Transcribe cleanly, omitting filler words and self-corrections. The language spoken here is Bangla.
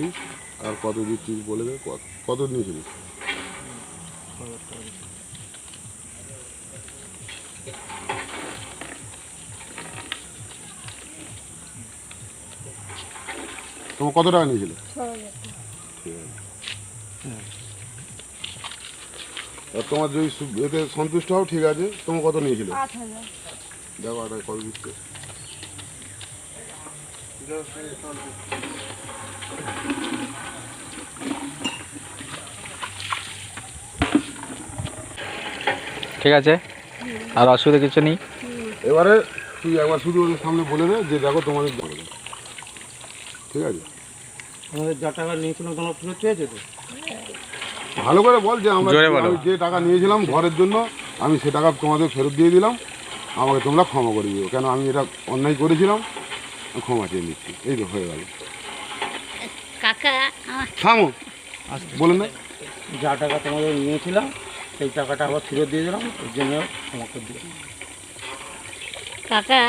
দিস আর কত দিচ্ছিস বলে দে। কত নিয়েছিলিস? তোমার কত টাকা নিয়েছিল? আর তোমার যদি এতে সন্তুষ্ট হও ঠিক আছে। তোমার কত নিয়েছিল? 8,000। দেখো আর কত দিচ্ছে। ঠিক আছে, আর অসুবিধা কিছু নেই। এবারে তুই একবার শুধু ওদের সামনে বলে দে যে দেখো তোমাদের বলে দে, ঠিক আছে? আমাদের যা টাকা নিয়েছিলাম তোমার ফেরত পেয়েছে তো? ভালো করে বল যে আমরা জোরে বলো। আমি যে টাকা নিয়েছিলাম ঘরের জন্য আমি সে টাকা তোমাদের ফেরত দিয়ে দিলাম, আমাকে তোমরা ক্ষমা করে দিও। কেন আমি এটা অন্যায় করেছিলাম, আমি ক্ষমা চেয়ে নিচ্ছি। এই তো হয়ে গেল। কাকা থামো, বলে না। যা টাকা তোমাদের নিয়েছিলাম সেই টাকাটা আবার ফেরত দিয়ে দিলাম, ওর জন্য ক্ষমা করে দিলাম। কাকা